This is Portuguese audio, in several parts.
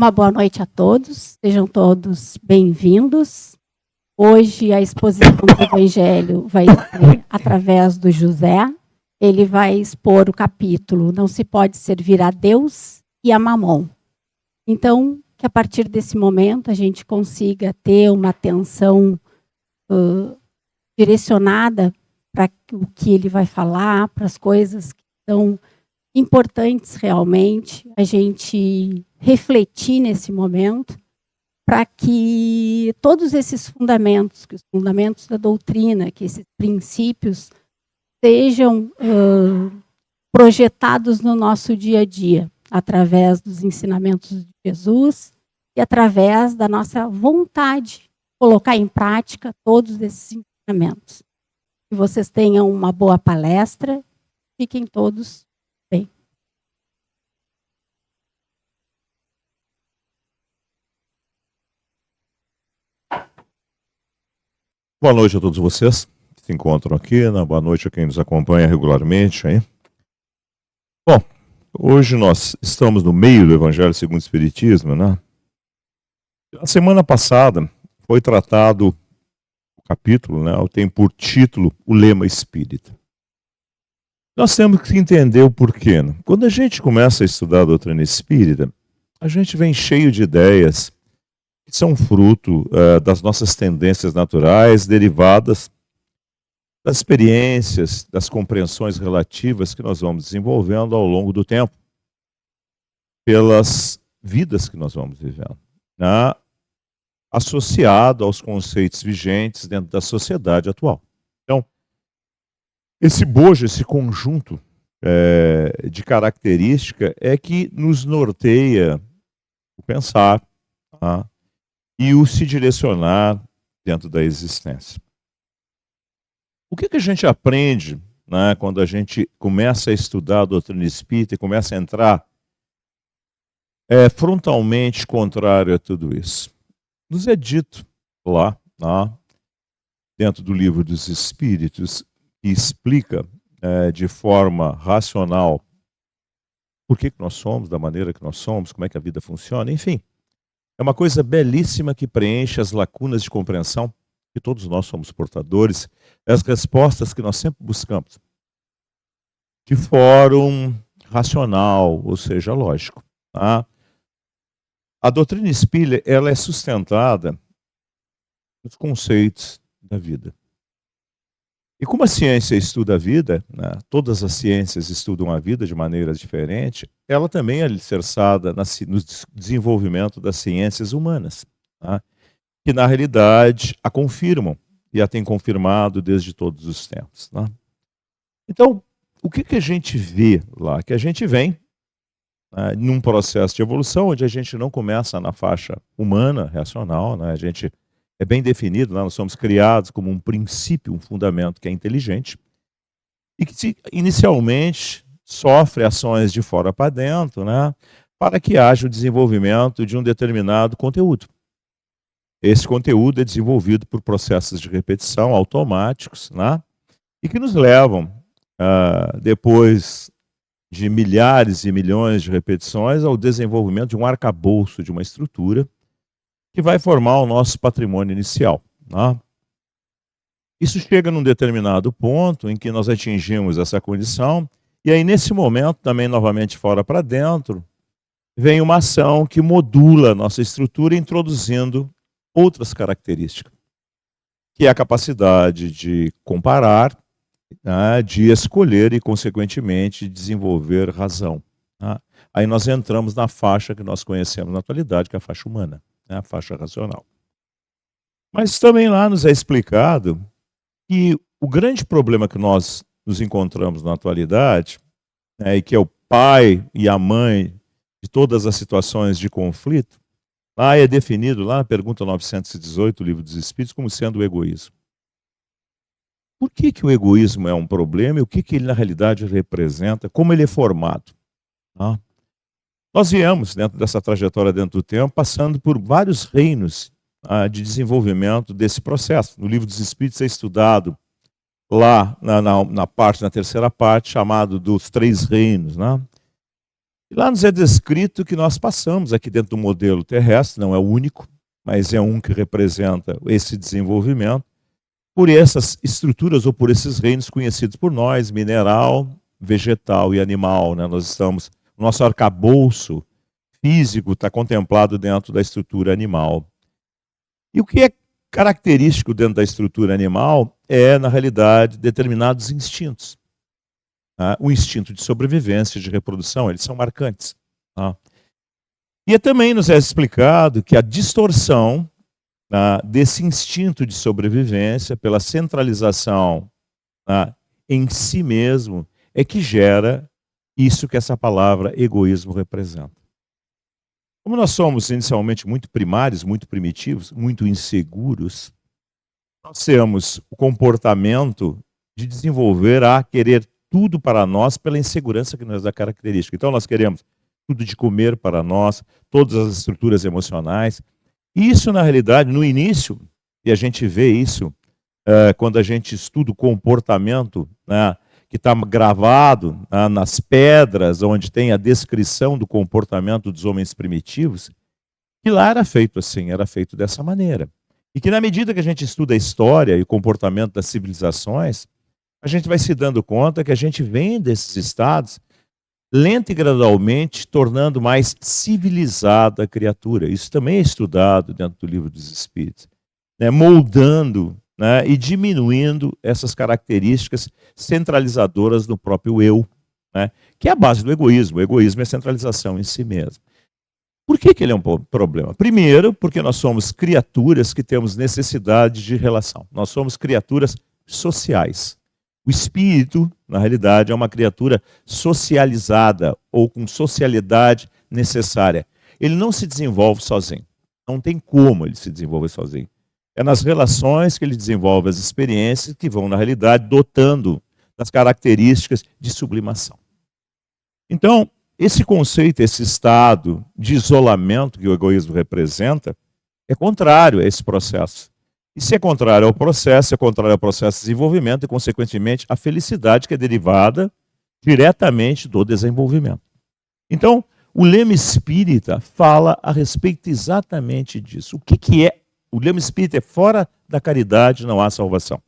Uma boa noite a todos, sejam todos bem-vindos. Hoje a exposição do Evangelho vai ser através do José. Ele vai expor o capítulo Não se pode servir a Deus e a Mamon. Então, que a partir desse momento a gente consiga ter uma atenção direcionada para o que ele vai falar, para as coisas que são importantes realmente, a gente refletir nesse momento, para que todos esses fundamentos, que os fundamentos da doutrina, que esses princípios sejam projetados no nosso dia a dia, através dos ensinamentos de Jesus e através da nossa vontade de colocar em prática todos esses ensinamentos. Que vocês tenham uma boa palestra, fiquem todos bem. Boa noite a todos vocês que se encontram aqui, boa noite a quem nos acompanha regularmente. Aí. Bom, hoje nós estamos no meio do Evangelho segundo o Espiritismo, né? A semana passada foi tratado o capítulo, né? Tem por título o lema espírita. Nós temos que entender o porquê. Né? Quando a gente começa a estudar a doutrina espírita, a gente vem cheio de ideias que são fruto das nossas tendências naturais, derivadas das experiências, das compreensões relativas que nós vamos desenvolvendo ao longo do tempo, pelas vidas que nós vamos vivendo, né? Associado aos conceitos vigentes dentro da sociedade atual. Então, esse bojo, esse conjunto de característica é que nos norteia o pensar, tá? E o se direcionar dentro da existência. O que a gente aprende, né, quando a gente começa a estudar a doutrina espírita e começa a entrar frontalmente contrário a tudo isso? Nos é dito lá, dentro do Livro dos Espíritos, que explica de forma racional por que nós somos, da maneira que nós somos, como é que a vida funciona, enfim. É uma coisa belíssima que preenche as lacunas de compreensão que todos nós somos portadores, as respostas que nós sempre buscamos, de fórum racional, ou seja, lógico. Tá? A doutrina espírita, ela é sustentada nos conceitos da vida. E como a ciência estuda a vida, né, todas as ciências estudam a vida de maneira diferente, ela também é alicerçada no desenvolvimento das ciências humanas, tá, que na realidade a confirmam e a têm confirmado desde todos os tempos. Tá? Então, o que a gente vê lá? Que a gente vem num processo de evolução onde a gente não começa na faixa humana, racional, né, a gente é bem definido, nós somos criados como um princípio, um fundamento que é inteligente e que inicialmente sofre ações de fora para dentro, né, para que haja o desenvolvimento de um determinado conteúdo. Esse conteúdo é desenvolvido por processos de repetição automáticos, né, e que nos levam, depois de milhares e milhões de repetições, ao desenvolvimento de um arcabouço, de uma estrutura, que vai formar o nosso patrimônio inicial. Né? Isso chega num determinado ponto em que nós atingimos essa condição, e aí nesse momento, também novamente fora para dentro, vem uma ação que modula a nossa estrutura, introduzindo outras características, que é a capacidade de comparar, né, de escolher e, consequentemente, desenvolver razão. Né? Aí nós entramos na faixa que nós conhecemos na atualidade, que é a faixa humana. A faixa racional. Mas também lá nos é explicado que o grande problema que nós nos encontramos na atualidade, né, e que é o pai e a mãe de todas as situações de conflito, lá é definido, lá na pergunta 918 do Livro dos Espíritos, como sendo o egoísmo. Por que o egoísmo é um problema e o que ele na realidade representa, como ele é formado? Tá? Nós viemos, dentro dessa trajetória dentro do tempo, passando por vários reinos de desenvolvimento desse processo. No Livro dos Espíritos é estudado lá na terceira parte, chamado dos 3 reinos. Né? E lá nos é descrito que nós passamos aqui dentro do modelo terrestre, não é o único, mas é um que representa esse desenvolvimento, por essas estruturas ou por esses reinos conhecidos por nós, mineral, vegetal e animal. Né? O nosso arcabouço físico está contemplado dentro da estrutura animal. E o que é característico dentro da estrutura animal é, na realidade, determinados instintos. Tá? O instinto de sobrevivência, de reprodução, eles são marcantes. Tá? E também nos é explicado que a distorção desse instinto de sobrevivência pela centralização em si mesmo é que gera isso que essa palavra egoísmo representa. Como nós somos inicialmente muito primários, muito primitivos, muito inseguros, nós temos o comportamento de desenvolver a querer tudo para nós pela insegurança que nos dá característica. Então nós queremos tudo de comer para nós, todas as estruturas emocionais. E isso, na realidade, no início, e a gente vê isso quando a gente estuda o comportamento, né, que está gravado nas pedras, onde tem a descrição do comportamento dos homens primitivos, que lá era feito assim, era feito dessa maneira. E que na medida que a gente estuda a história e o comportamento das civilizações, a gente vai se dando conta que a gente vem desses estados, lenta e gradualmente, tornando mais civilizada a criatura. Isso também é estudado dentro do Livro dos Espíritos. Né? Moldando, né, e diminuindo essas características centralizadoras do próprio eu, né, que é a base do egoísmo. O egoísmo é a centralização em si mesmo. Por que ele é um problema? Primeiro, porque nós somos criaturas que temos necessidade de relação. Nós somos criaturas sociais. O espírito, na realidade, é uma criatura socializada ou com socialidade necessária. Ele não se desenvolve sozinho. Não tem como ele se desenvolver sozinho. É nas relações que ele desenvolve as experiências que vão, na realidade, dotando das características de sublimação. Então, esse conceito, esse estado de isolamento que o egoísmo representa, é contrário a esse processo. E se é contrário ao processo, é contrário ao processo de desenvolvimento e, consequentemente, à felicidade que é derivada diretamente do desenvolvimento. Então, o lema espírita fala a respeito exatamente disso. O que é? O lema espírita é fora da caridade não há salvação.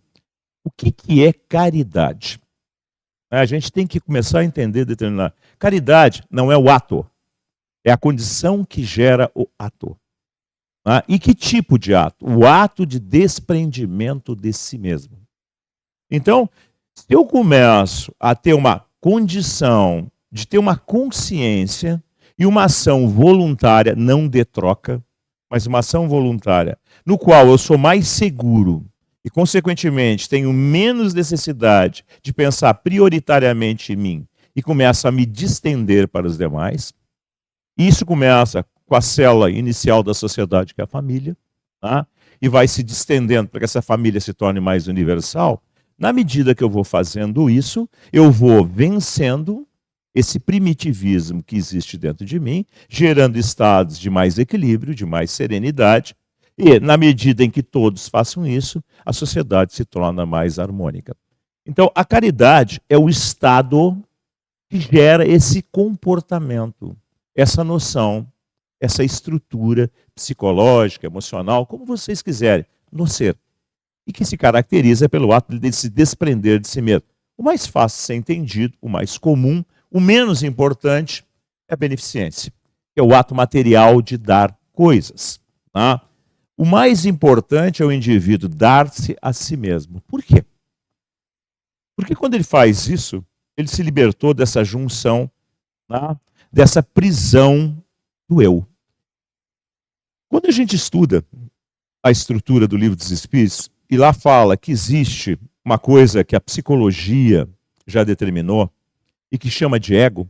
O que é caridade? A gente tem que começar a entender, determinar. Caridade não é o ato, é a condição que gera o ato. E que tipo de ato? O ato de desprendimento de si mesmo. Então, se eu começo a ter uma condição de ter uma consciência e uma ação voluntária, não de troca, mas uma ação voluntária, no qual eu sou mais seguro e, consequentemente, tenho menos necessidade de pensar prioritariamente em mim e começo a me distender para os demais, isso começa com a célula inicial da sociedade, que é a família, tá? E vai se distendendo para que essa família se torne mais universal. Na medida que eu vou fazendo isso, eu vou vencendo esse primitivismo que existe dentro de mim, gerando estados de mais equilíbrio, de mais serenidade, e na medida em que todos façam isso, a sociedade se torna mais harmônica. Então, a caridade é o estado que gera esse comportamento, essa noção, essa estrutura psicológica, emocional, como vocês quiserem, no ser, e que se caracteriza pelo ato de se desprender de si mesmo. O mais fácil de ser entendido, o mais comum, o menos importante é a beneficência, que é o ato material de dar coisas. Tá? O mais importante é o indivíduo dar-se a si mesmo. Por quê? Porque quando ele faz isso, ele se libertou dessa junção, tá? Dessa prisão do eu. Quando a gente estuda a estrutura do Livro dos Espíritos, e lá fala que existe uma coisa que a psicologia já determinou, e que chama de ego,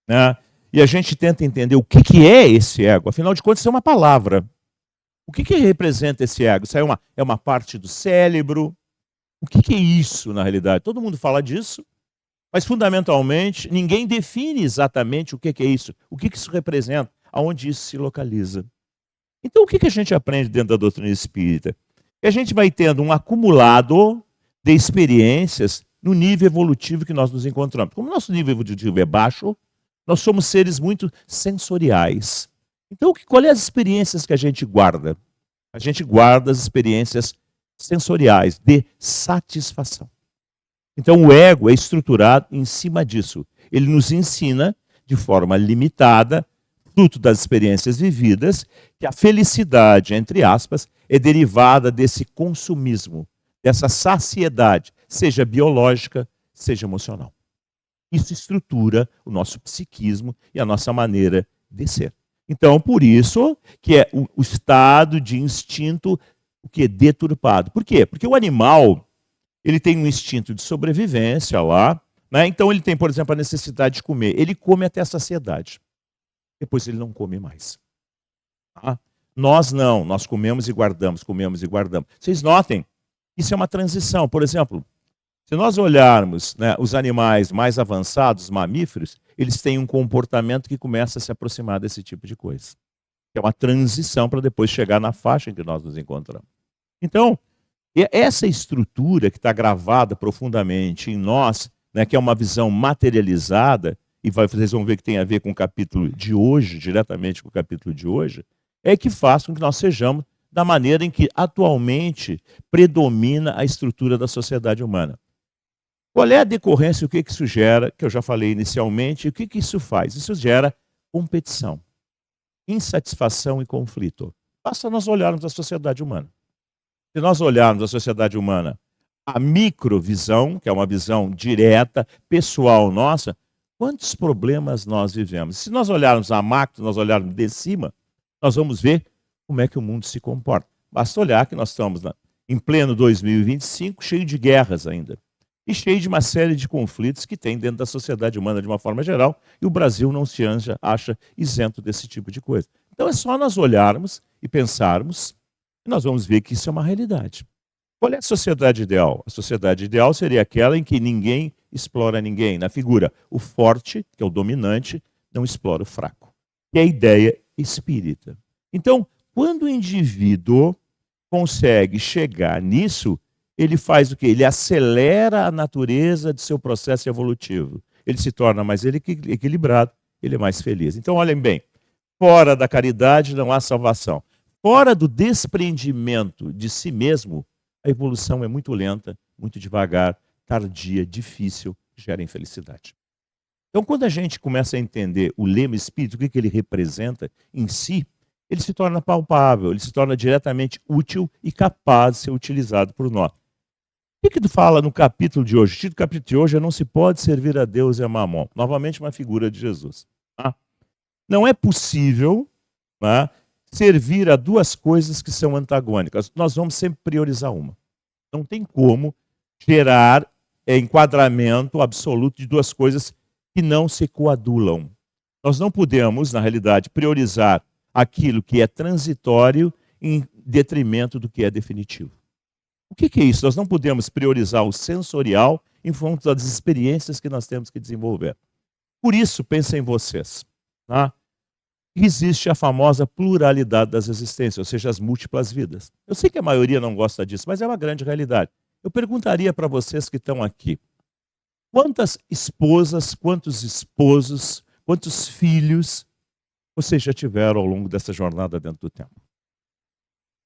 né? E a gente tenta entender o que é esse ego. Afinal de contas, isso é uma palavra. O que representa esse ego? Isso é uma parte do cérebro? O que é isso, na realidade? Todo mundo fala disso, mas, fundamentalmente, ninguém define exatamente o que é isso. O que isso representa? Aonde isso se localiza? Então, o que a gente aprende dentro da doutrina espírita? Que a gente vai tendo um acumulado de experiências no nível evolutivo que nós nos encontramos. Como o nosso nível evolutivo é baixo, Nós somos seres muito sensoriais. Então, qual é as experiências que a gente guarda? A gente guarda as experiências sensoriais de satisfação. Então, o ego é estruturado em cima disso. Ele nos ensina, de forma limitada, fruto das experiências vividas, que a felicidade, entre aspas, é derivada desse consumismo, dessa saciedade, seja biológica, seja emocional. Isso estrutura o nosso psiquismo e a nossa maneira de ser. Então, por isso que é o estado de instinto o que é deturpado. Por quê? Porque o animal, ele tem um instinto de sobrevivência lá, né? Então ele tem, por exemplo, a necessidade de comer. Ele come até a saciedade. Depois ele não come mais. Tá? Nós não, nós comemos e guardamos, comemos e guardamos. Vocês notem, isso é uma transição. Por exemplo, se nós olharmos, né, os animais mais avançados, os mamíferos, eles têm um comportamento que começa a se aproximar desse tipo de coisa. É uma transição para depois chegar na faixa em que nós nos encontramos. Então, essa estrutura que está gravada profundamente em nós, né, que é uma visão materializada, e vocês vão ver que tem a ver com o capítulo de hoje, diretamente com o capítulo de hoje, é que faz com que nós sejamos da maneira em que atualmente predomina a estrutura da sociedade humana. Qual é a decorrência, o que isso gera, que eu já falei inicialmente, e o que isso faz? Isso gera competição, insatisfação e conflito. Basta nós olharmos a sociedade humana. Se nós olharmos a sociedade humana, a microvisão, que é uma visão direta, pessoal nossa, quantos problemas nós vivemos? Se nós olharmos a macro, nós olharmos de cima, nós vamos ver como é que o mundo se comporta. Basta olhar que nós estamos em pleno 2025, cheio de guerras ainda. E cheio de uma série de conflitos que tem dentro da sociedade humana de uma forma geral, e o Brasil não se acha isento desse tipo de coisa. Então é só nós olharmos e pensarmos, e nós vamos ver que isso é uma realidade. Qual é a sociedade ideal? A sociedade ideal seria aquela em que ninguém explora ninguém. Na figura, o forte, que é o dominante, não explora o fraco. Que é a ideia espírita. Então, quando o indivíduo consegue chegar nisso, ele faz o quê? Ele acelera a natureza de seu processo evolutivo. Ele se torna mais equilibrado, ele é mais feliz. Então, olhem bem, fora da caridade não há salvação. Fora do desprendimento de si mesmo, a evolução é muito lenta, muito devagar, tardia, difícil, gera infelicidade. Então, quando a gente começa a entender o lema espírito, o que ele representa em si, ele se torna palpável, ele se torna diretamente útil e capaz de ser utilizado por nós. O que fala no capítulo de hoje? O título do capítulo de hoje é Não se pode servir a Deus e a Mamon. Novamente uma figura de Jesus. Tá? Não é possível, tá, servir a duas coisas que são antagônicas. Nós vamos sempre priorizar uma. Não tem como gerar enquadramento absoluto de duas coisas que não se coadulam. Nós não podemos, na realidade, priorizar aquilo que é transitório em detrimento do que é definitivo. O que é isso? Nós não podemos priorizar o sensorial em função das experiências que nós temos que desenvolver. Por isso, pensem em vocês. Tá? Existe a famosa pluralidade das existências, ou seja, as múltiplas vidas. Eu sei que a maioria não gosta disso, mas é uma grande realidade. Eu perguntaria para vocês que estão aqui, quantas esposas, quantos esposos, quantos filhos vocês já tiveram ao longo dessa jornada dentro do tempo?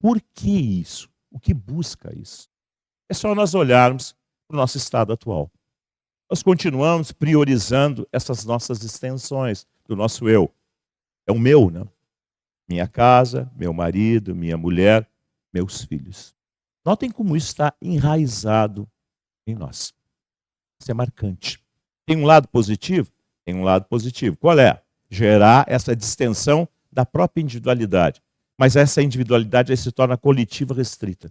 Por que isso? O que busca isso? É só nós olharmos para o nosso estado atual. Nós continuamos priorizando essas nossas extensões do nosso eu. É o meu, né? Minha casa, meu marido, minha mulher, meus filhos. Notem como isso está enraizado em nós. Isso é marcante. Tem um lado positivo? Tem um lado positivo. Qual é? Gerar essa distensão da própria individualidade. Mas essa individualidade aí se torna coletiva restrita.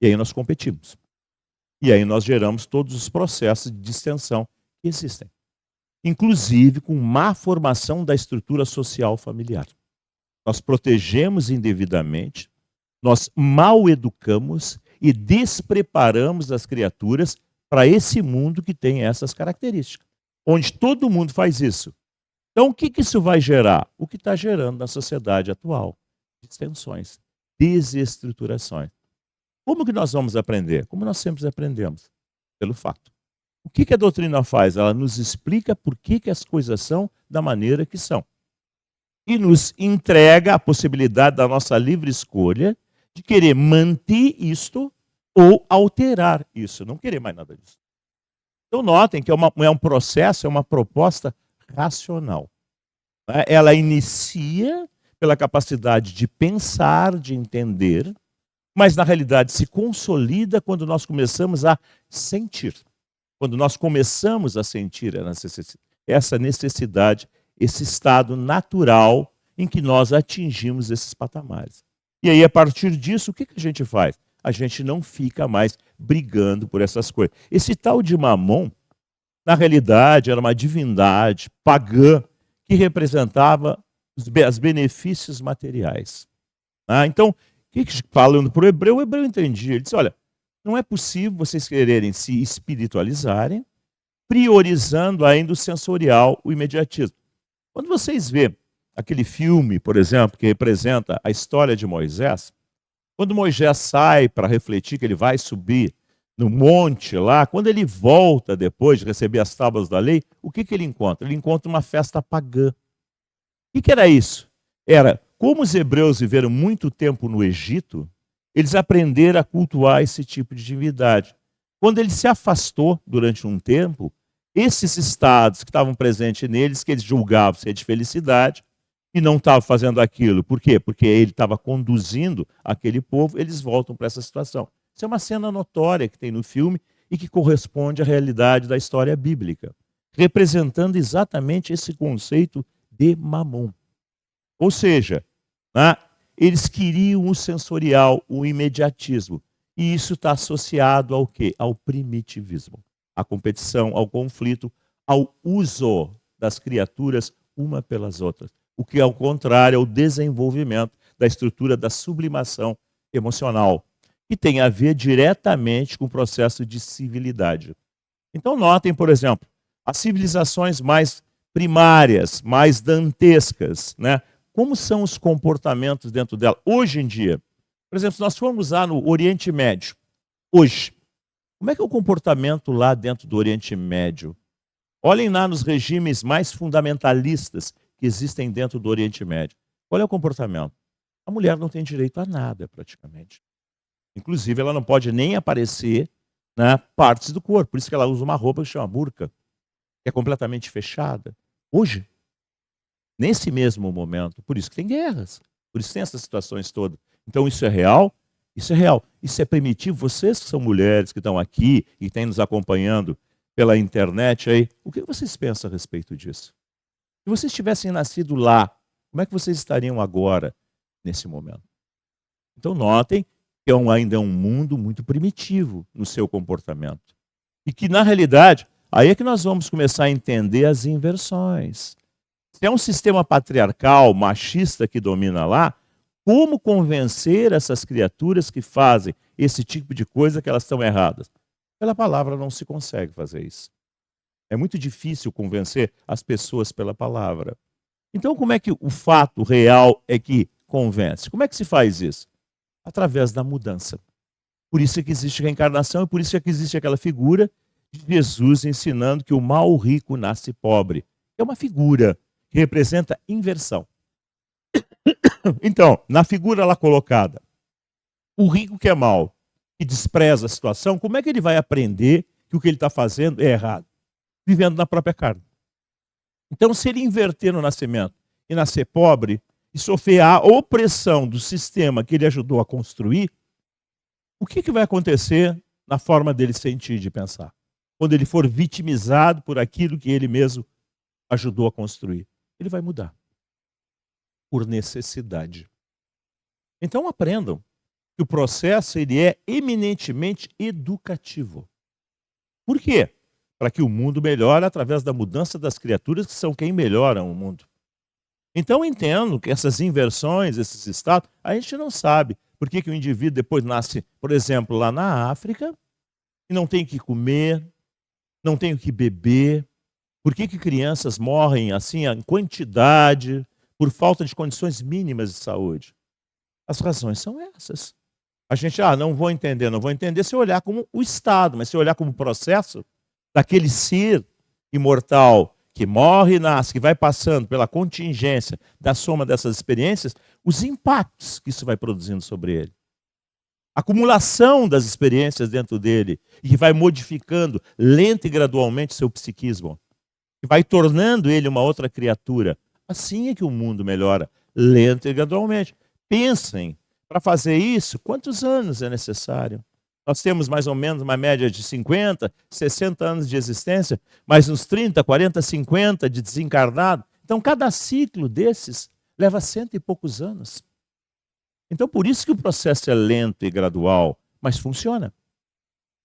E aí nós competimos. E aí nós geramos todos os processos de distensão que existem. Inclusive com má formação da estrutura social familiar. Nós protegemos indevidamente, nós mal educamos e despreparamos as criaturas para esse mundo que tem essas características. Onde todo mundo faz isso. Então o que isso vai gerar? O que está gerando na sociedade atual? Distensões, desestruturações. Como que nós vamos aprender? Como nós sempre aprendemos? Pelo fato. O que a doutrina faz? Ela nos explica por que as coisas são da maneira que são. E nos entrega a possibilidade da nossa livre escolha de querer manter isto ou alterar isso, não querer mais nada disso. Então notem que é um processo, é uma proposta racional. Ela inicia pela capacidade de pensar, de entender, mas na realidade se consolida quando nós começamos a sentir. Quando nós começamos a sentir essa necessidade, esse estado natural em que nós atingimos esses patamares. E aí, a partir disso, o que a gente faz? A gente não fica mais brigando por essas coisas. Esse tal de Mamon, na realidade, era uma divindade pagã que representava os benefícios materiais. Então, falando para o hebreu entendia. Ele disse, olha, não é possível vocês quererem se espiritualizarem, priorizando ainda o sensorial, o imediatismo. Quando vocês vê aquele filme, por exemplo, que representa a história de Moisés, quando Moisés sai para refletir que ele vai subir no monte lá, quando ele volta depois de receber as tábuas da lei, o que ele encontra? Ele encontra uma festa pagã. O que era isso? Era, como os hebreus viveram muito tempo no Egito, eles aprenderam a cultuar esse tipo de divindade. Quando ele se afastou durante um tempo, esses estados que estavam presentes neles, que eles julgavam ser de felicidade, e não estavam fazendo aquilo. Por quê? Porque ele estava conduzindo aquele povo, eles voltam para essa situação. Isso é uma cena notória que tem no filme e que corresponde à realidade da história bíblica, representando exatamente esse conceito de Mamon. Ou seja, eles queriam o sensorial, o imediatismo. E isso está associado ao quê? Ao primitivismo, à competição, ao conflito, ao uso das criaturas uma pelas outras. O que, ao contrário, é o desenvolvimento da estrutura da sublimação emocional, que tem a ver diretamente com o processo de civilidade. Então, notem, por exemplo, as civilizações mais primárias, mais dantescas, como são os comportamentos dentro dela hoje em dia? Por exemplo, se nós formos lá no Oriente Médio, hoje, como é que é o comportamento lá dentro do Oriente Médio? Olhem lá nos regimes mais fundamentalistas que existem dentro do Oriente Médio. Qual é o comportamento? A mulher não tem direito a nada, praticamente. Inclusive, ela não pode nem aparecer partes do corpo. Por isso que ela usa uma roupa que chama burca, que é completamente fechada. Hoje, nesse mesmo momento, por isso que tem guerras, por isso que tem essas situações todas. Então, isso é real? Isso é real. Isso é primitivo? Vocês que são mulheres, que estão aqui e têm nos acompanhando pela internet aí, o que vocês pensam a respeito disso? Se vocês tivessem nascido lá, como é que vocês estariam agora, nesse momento? Então, notem que ainda é um mundo muito primitivo no seu comportamento. E que, na realidade, aí é que nós vamos começar a entender as inversões. Se é um sistema patriarcal, machista que domina lá, como convencer essas criaturas que fazem esse tipo de coisa que elas estão erradas? Pela palavra não se consegue fazer isso. É muito difícil convencer as pessoas pela palavra. Então, como é que o fato real é que convence? Como é que se faz isso? Através da mudança. Por isso é que existe reencarnação e por isso é que existe aquela figura de Jesus ensinando que o mal rico nasce pobre. É uma figura que representa inversão. Então, na figura lá colocada, o rico que é mau, que despreza a situação, como é que ele vai aprender que o que ele está fazendo é errado? Vivendo na própria carne. Então, se ele inverter no nascimento e nascer pobre e sofrer a opressão do sistema que ele ajudou a construir, o que vai acontecer na forma dele sentir e de pensar? Quando ele for vitimizado por aquilo que ele mesmo ajudou a construir, ele vai mudar. Por necessidade. Então aprendam que o processo ele é eminentemente educativo. Por quê? Para que o mundo melhore através da mudança das criaturas que são quem melhoram o mundo. Então entendo que essas inversões, esses estados, a gente não sabe por que o indivíduo depois nasce, por exemplo, lá na África, e não tem o que comer, não tem o que beber. Por que crianças morrem assim em quantidade, por falta de condições mínimas de saúde? As razões são essas. A gente, não vou entender se eu olhar como o Estado, mas se eu olhar como processo, daquele ser imortal que morre e nasce, que vai passando pela contingência da soma dessas experiências, os impactos que isso vai produzindo sobre ele. A acumulação das experiências dentro dele, e que vai modificando lenta e gradualmente seu psiquismo, que vai tornando ele uma outra criatura. Assim é que o mundo melhora, lenta e gradualmente. Pensem, para fazer isso, quantos anos é necessário? Nós temos mais ou menos uma média de 50, 60 anos de existência, mas uns 30, 40, 50 de desencarnado. Então, cada ciclo desses leva 100 e poucos anos. Então, por isso que o processo é lento e gradual, mas funciona.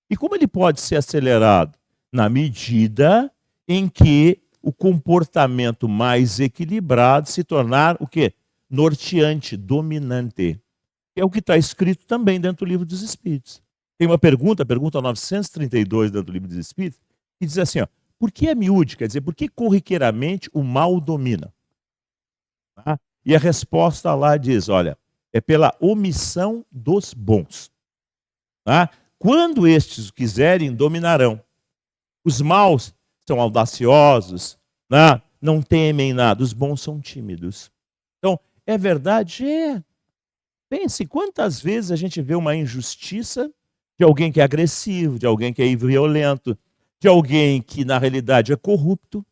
E como ele pode ser acelerado? Na medida em que o comportamento mais equilibrado se tornar o quê? Norteante, dominante. É o que está escrito também dentro do Livro dos Espíritos. Tem uma pergunta, a pergunta 932 dentro do Livro dos Espíritos, que diz assim, ó, por que é miúde? Quer dizer, por que corriqueiramente o mal domina? Tá? E a resposta lá diz, olha, é pela omissão dos bons. Tá? Quando estes o quiserem, dominarão. Os maus são audaciosos, né? Não temem nada, os bons são tímidos. Então, é verdade? É. Pense, quantas vezes a gente vê uma injustiça de alguém que é agressivo, de alguém que é violento, de alguém que na realidade é corrupto.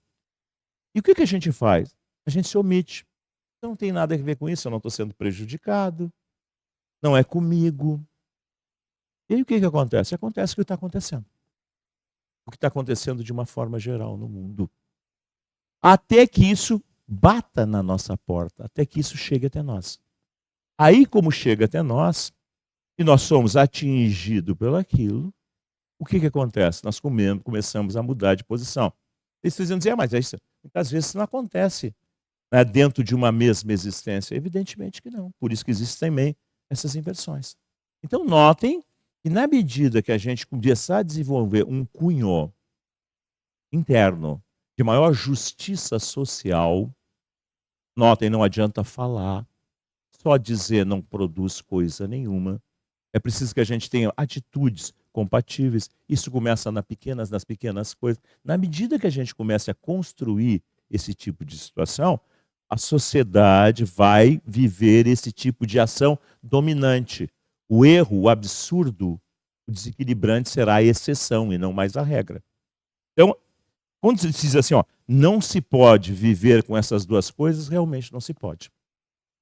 E o que a gente faz? A gente se omite. Não tem nada a ver com isso, eu não estou sendo prejudicado, não é comigo. E aí o que acontece? Acontece o que está acontecendo. O que está acontecendo de uma forma geral no mundo. Até que isso bata na nossa porta, até que isso chegue até nós. Aí, como chega até nós, e nós somos atingidos pelo aquilo, o que acontece? Nós começamos a mudar de posição. Eles precisam dizer, mas isso, muitas vezes isso não acontece, né, dentro de uma mesma existência. Evidentemente que não. Por isso que existem também essas inversões. Então, notem que na medida que a gente começar a desenvolver um cunho interno de maior justiça social, notem, não adianta falar, só dizer não produz coisa nenhuma. É preciso que a gente tenha atitudes compatíveis. Isso começa nas pequenas coisas. Na medida que a gente começa a construir esse tipo de situação, a sociedade vai viver esse tipo de ação dominante. O erro, o absurdo, o desequilibrante será a exceção e não mais a regra. Então, quando se diz assim, ó, não se pode viver com essas duas coisas, realmente não se pode.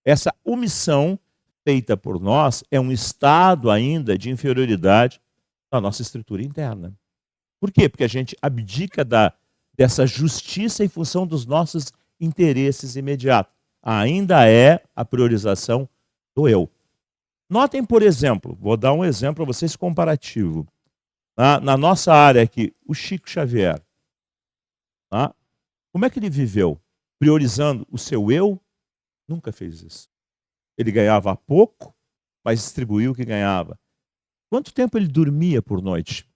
Essa omissão feita por nós é um estado ainda de inferioridade na nossa estrutura interna. Por quê? Porque a gente abdica dessa justiça em função dos nossos interesses imediatos. Ainda é a priorização do eu. Notem, por exemplo, vou dar um exemplo para vocês comparativo. Na nossa área aqui, o Chico Xavier. Tá? Como é que ele viveu? Priorizando o seu eu? Nunca fez isso. Ele ganhava pouco, mas distribuiu o que ganhava. Quanto tempo ele dormia por noite?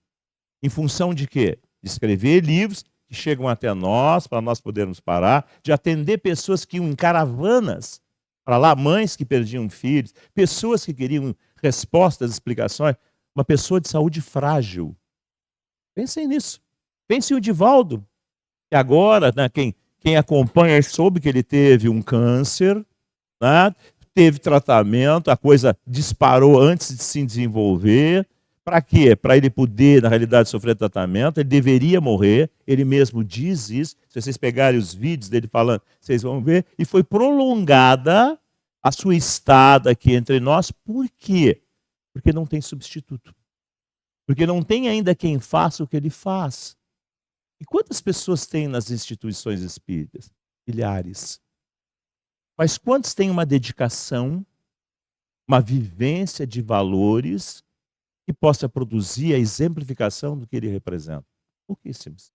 Em função de quê? De escrever livros que chegam até nós, para nós podermos parar, de atender pessoas que iam em caravanas, para lá, mães que perdiam filhos, pessoas que queriam respostas, explicações, uma pessoa de saúde frágil. Pensem nisso. Pensem o Divaldo, que agora, né, quem acompanha soube que ele teve um câncer, né, teve tratamento, a coisa disparou antes de se desenvolver. Para quê? Para ele poder, na realidade, sofrer tratamento. Ele deveria morrer, ele mesmo diz isso. Se vocês pegarem os vídeos dele falando, vocês vão ver. E foi prolongada a sua estada aqui entre nós. Por quê? Porque não tem substituto. Porque não tem ainda quem faça o que ele faz. E quantas pessoas tem nas instituições espíritas? Milhares. Mas quantos têm uma dedicação, uma vivência de valores que possa produzir a exemplificação do que ele representa? Pouquíssimos.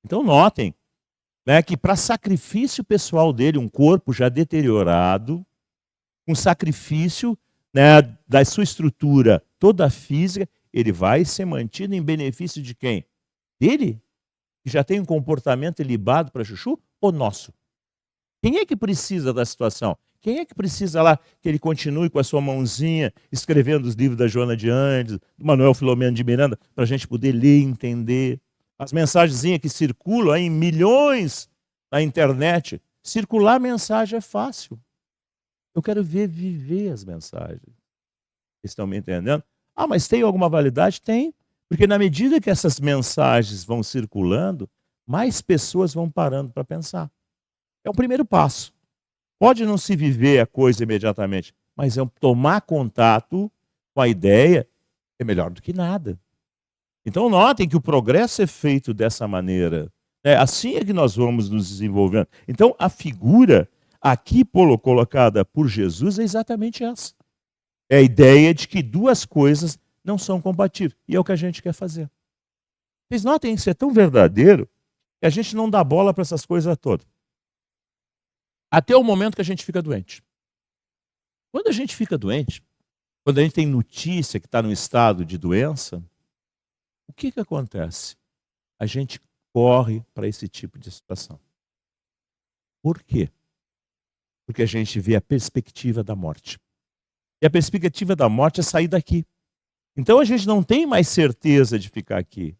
Então notem, né, que para sacrifício pessoal dele, um corpo já deteriorado, um sacrifício, né, da sua estrutura toda física, ele vai ser mantido em benefício de quem? Dele? Que já tem um comportamento ilibado para chuchu, ou nosso? Quem é que precisa da situação? Quem é que precisa lá que ele continue com a sua mãozinha escrevendo os livros da Joana de Andes, do Manuel Filomeno de Miranda, para a gente poder ler e entender? As mensagenzinhas que circulam aí em milhões na internet. Circular mensagem é fácil. Eu quero viver as mensagens. Vocês estão me entendendo? Ah, mas tem alguma validade? Tem. Porque na medida que essas mensagens vão circulando, mais pessoas vão parando para pensar. É o primeiro passo. Pode não se viver a coisa imediatamente, mas tomar contato com a ideia é melhor do que nada. Então notem que o progresso é feito dessa maneira. Assim é que nós vamos nos desenvolvendo. Então a figura aqui colocada por Jesus é exatamente essa. É a ideia de que duas coisas não são compatíveis. E é o que a gente quer fazer. Vocês notem que isso é tão verdadeiro que a gente não dá bola para essas coisas todas. Até o momento que a gente fica doente. Quando a gente fica doente, quando a gente tem notícia que está num estado de doença, o que acontece? A gente corre para esse tipo de situação. Por quê? Porque a gente vê a perspectiva da morte. E a perspectiva da morte é sair daqui. Então a gente não tem mais certeza de ficar aqui.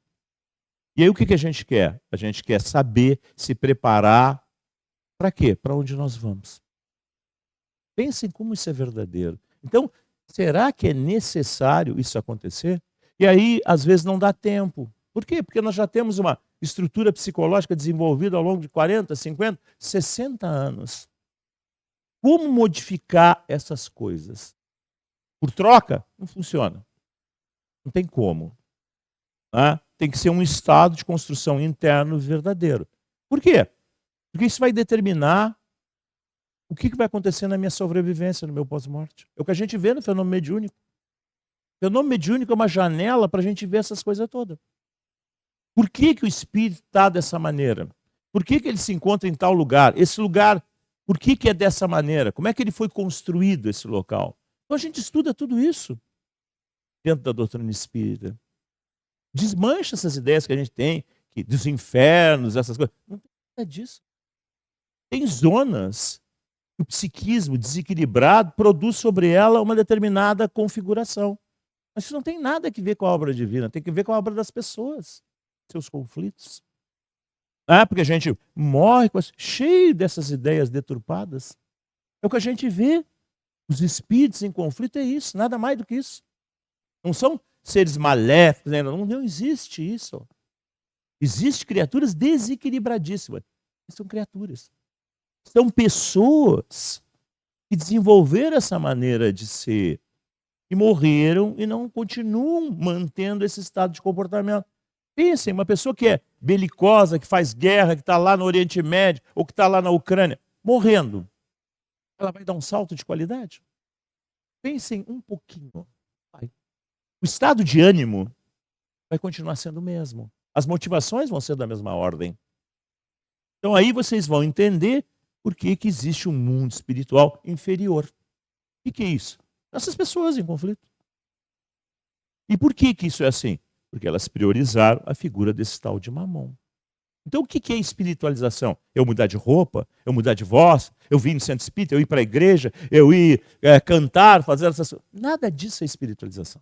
E aí o que a gente quer? A gente quer saber, se preparar. Para quê? Para onde nós vamos. Pensem como isso é verdadeiro. Então, será que é necessário isso acontecer? E aí, às vezes, não dá tempo. Por quê? Porque nós já temos uma estrutura psicológica desenvolvida ao longo de 40, 50, 60 anos. Como modificar essas coisas? Por troca? Não funciona. Não tem como. Tem que ser um estado de construção interno verdadeiro. Por quê? Porque isso vai determinar o que vai acontecer na minha sobrevivência, no meu pós-morte. É o que a gente vê no fenômeno mediúnico. O fenômeno mediúnico é uma janela para a gente ver essas coisas todas. Por que o espírito está dessa maneira? Por que ele se encontra em tal lugar? Esse lugar, por que é dessa maneira? Como é que ele foi construído, esse local? Então a gente estuda tudo isso dentro da doutrina espírita. Desmancha essas ideias que a gente tem, dos infernos, essas coisas. Não tem nada disso. Tem zonas que o psiquismo desequilibrado produz sobre ela uma determinada configuração. Mas isso não tem nada a ver com a obra divina, tem que ver com a obra das pessoas, seus conflitos. Porque a gente morre cheio dessas ideias deturpadas. É o que a gente vê. Os espíritos em conflito é isso, nada mais do que isso. Não são seres maléficos, não existe isso. Existem criaturas desequilibradíssimas. São criaturas. São pessoas que desenvolveram essa maneira de ser e morreram e não continuam mantendo esse estado de comportamento. Pensem, uma pessoa que é belicosa, que faz guerra, que está lá no Oriente Médio ou que está lá na Ucrânia, morrendo, ela vai dar um salto de qualidade? Pensem um pouquinho. O estado de ânimo vai continuar sendo o mesmo. As motivações vão ser da mesma ordem. Então aí vocês vão entender por que existe um mundo espiritual inferior. O que é isso? Essas pessoas em conflito. E por que isso é assim? Porque elas priorizaram a figura desse tal de Mamon. Então o que é espiritualização? Eu mudar de roupa? Eu mudar de voz? Eu vir no centro espírita? Eu ir para a igreja? Eu ir cantar, fazer essas coisas? Nada disso é espiritualização.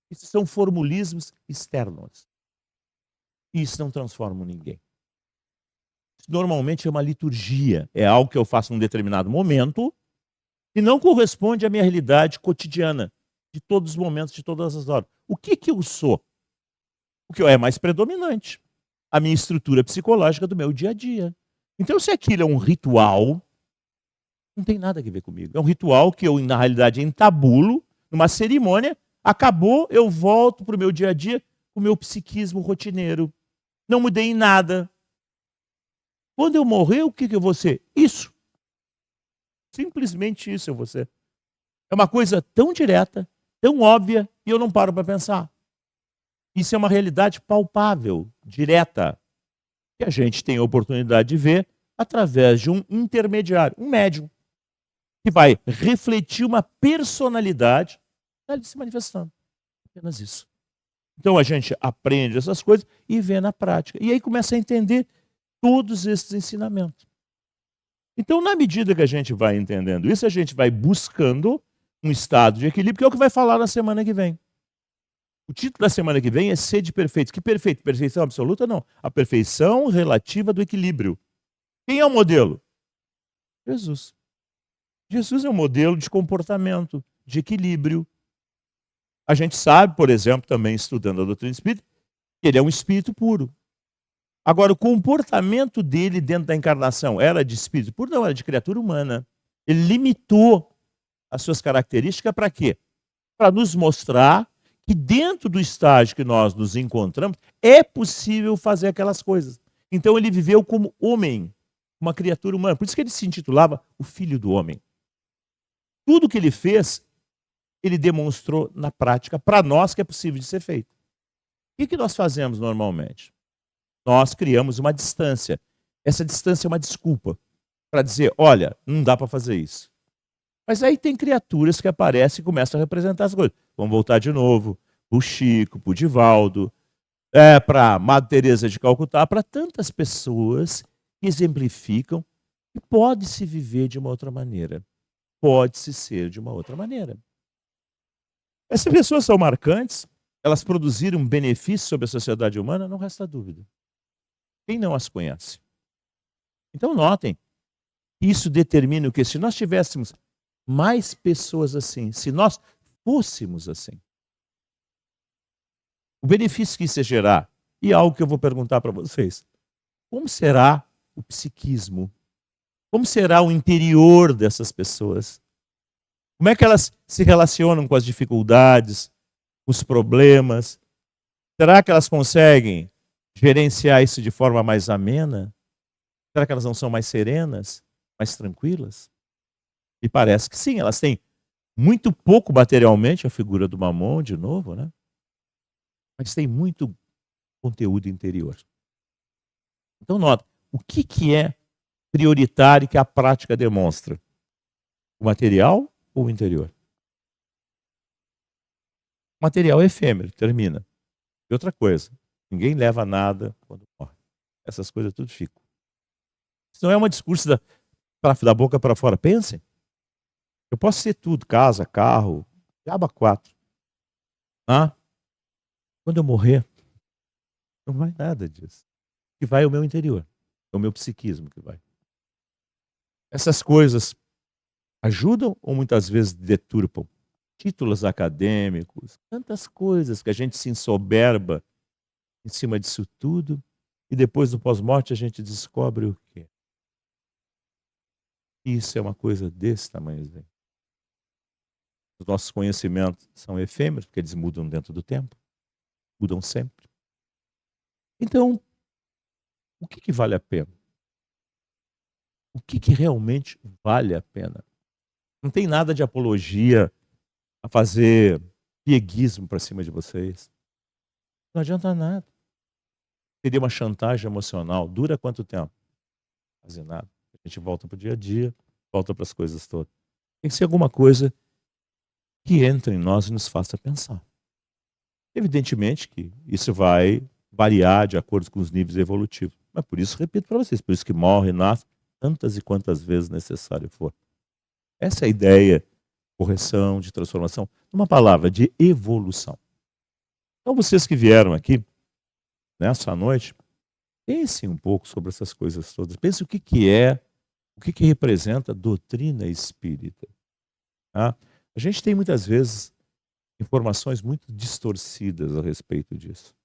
Isso são formulismos externos. E isso não transforma ninguém. Normalmente é uma liturgia, é algo que eu faço num determinado momento e não corresponde à minha realidade cotidiana, de todos os momentos, de todas as horas. O que eu sou? O que é mais predominante? A minha estrutura psicológica do meu dia a dia. Então, se aquilo é um ritual, não tem nada a ver comigo. É um ritual que eu, na realidade, entabulo, numa cerimônia, acabou, eu volto para o meu dia a dia, com o meu psiquismo rotineiro. Não mudei em nada. Quando eu morrer, o que eu vou ser? Isso. Simplesmente isso eu vou ser. É uma coisa tão direta, tão óbvia, e eu não paro para pensar. Isso é uma realidade palpável, direta, que a gente tem a oportunidade de ver através de um intermediário, um médium, que vai refletir uma personalidade se manifestando. Apenas isso. Então a gente aprende essas coisas e vê na prática. E aí começa a entender todos esses ensinamentos. Então, na medida que a gente vai entendendo isso, a gente vai buscando um estado de equilíbrio, que é o que vai falar na semana que vem. O título da semana que vem é Sede Perfeitos. Que perfeito? Perfeição absoluta? Não. A perfeição relativa do equilíbrio. Quem é o modelo? Jesus. Jesus é um modelo de comportamento, de equilíbrio. A gente sabe, por exemplo, também estudando a doutrina espírita, que ele é um espírito puro. Agora, o comportamento dele dentro da encarnação era de espírito puro? Não, era de criatura humana. Ele limitou as suas características para quê? Para nos mostrar que dentro do estágio que nós nos encontramos, é possível fazer aquelas coisas. Então ele viveu como homem, uma criatura humana. Por isso que ele se intitulava o Filho do Homem. Tudo que ele fez, ele demonstrou na prática para nós que é possível de ser feito. O que nós fazemos normalmente? Nós criamos uma distância. Essa distância é uma desculpa para dizer, olha, não dá para fazer isso. Mas aí tem criaturas que aparecem e começam a representar as coisas. Vamos voltar de novo para o Chico, para o Divaldo, para Madre Teresa de Calcutá, para tantas pessoas que exemplificam que pode-se viver de uma outra maneira. Pode-se ser de uma outra maneira. Essas pessoas são marcantes, elas produziram um benefício sobre a sociedade humana, não resta dúvida. Quem não as conhece? Então notem, isso determina o que? Se nós tivéssemos mais pessoas assim, se nós fôssemos assim, o benefício que isso ia gerar, e algo que eu vou perguntar para vocês, como será o psiquismo? Como será o interior dessas pessoas? Como é que elas se relacionam com as dificuldades, com os problemas? Será que elas conseguem gerenciar isso de forma mais amena? Será que elas não são mais serenas, mais tranquilas? E parece que sim, elas têm muito pouco materialmente, a figura do Mamon, de novo, né? Mas tem muito conteúdo interior. Então, nota, o que é prioritário que a prática demonstra? O material ou o interior? O material é efêmero, termina. E outra coisa, ninguém leva nada quando morre. Essas coisas tudo ficam. Isso não é um discurso da boca para fora. Pensem. Eu posso ser tudo, casa, carro, diabo 4. Quando eu morrer, não vai nada disso. O que vai é o meu interior. É o meu psiquismo que vai. Essas coisas ajudam ou muitas vezes deturpam? Títulos acadêmicos, tantas coisas que a gente se ensoberba em cima disso tudo e depois do pós-morte a gente descobre o quê? Isso é uma coisa desse tamanhozinho. Os nossos conhecimentos são efêmeros, porque eles mudam dentro do tempo. Mudam sempre. Então, o que vale a pena? O que realmente vale a pena? Não tem nada de apologia a fazer pieguismo para cima de vocês. Não adianta nada. Seria uma chantagem emocional. Dura quanto tempo? Quase nada. A gente volta para o dia a dia, volta para as coisas todas. Tem que ser alguma coisa que entre em nós e nos faça pensar. Evidentemente que isso vai variar de acordo com os níveis evolutivos. Mas por isso, repito para vocês, por isso que morre e nasce tantas e quantas vezes necessário for. Essa é a ideia de correção, de transformação, uma palavra de evolução. Então vocês que vieram aqui nessa noite, pensem um pouco sobre essas coisas todas. Pensem o que representa a doutrina espírita. Tá? A gente tem muitas vezes informações muito distorcidas a respeito disso.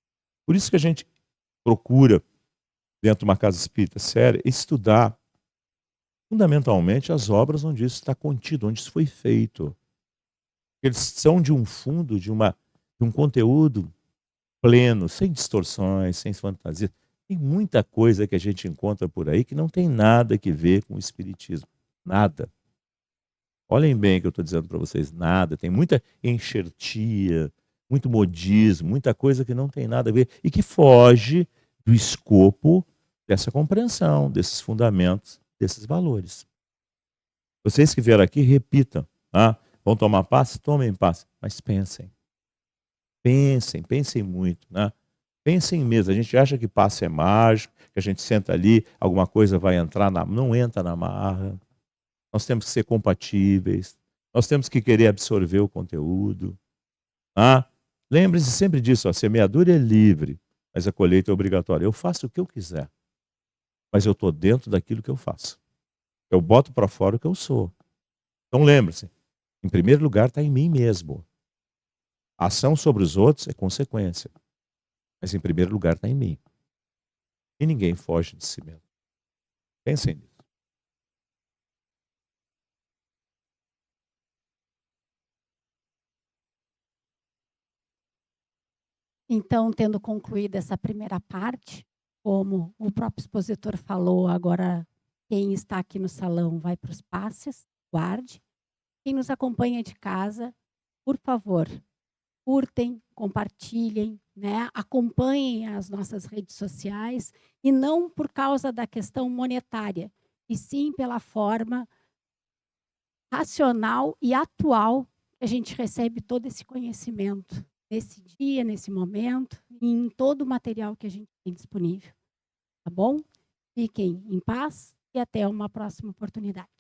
Por isso que a gente procura, dentro de uma casa espírita séria, estudar fundamentalmente as obras onde isso está contido, onde isso foi feito. Eles são de um fundo, de um conteúdo pleno, sem distorções, sem fantasias. Tem muita coisa que a gente encontra por aí que não tem nada a ver com o espiritismo. Nada. Olhem bem o que eu estou dizendo para vocês. Nada. Tem muita enxertia, muito modismo, muita coisa que não tem nada a ver e que foge do escopo dessa compreensão, desses fundamentos, desses valores. Vocês que vieram aqui, repitam. Vão tomar passe? Tomem passe. Mas pensem. Pensem muito. Pensem mesmo. A gente acha que passe é mágico, que a gente senta ali, alguma coisa vai entrar, não entra na marra. Nós temos que ser compatíveis. Nós temos que querer absorver o conteúdo. Lembre-se sempre disso, a semeadura é livre, mas a colheita é obrigatória. Eu faço o que eu quiser, mas eu estou dentro daquilo que eu faço. Eu boto para fora o que eu sou. Então lembre-se, em primeiro lugar está em mim mesmo. A ação sobre os outros é consequência, mas em primeiro lugar está em mim. E ninguém foge de si mesmo. Pensem nisso. Então, tendo concluído essa primeira parte, como o próprio expositor falou, agora quem está aqui no salão vai para os passes, guarde. Quem nos acompanha de casa, por favor, curtem, compartilhem, né? Acompanhem as nossas redes sociais, e não por causa da questão monetária, e sim pela forma racional e atual que a gente recebe todo esse conhecimento nesse dia, nesse momento, e em todo o material que a gente tem disponível. Tá bom? Fiquem em paz e até uma próxima oportunidade.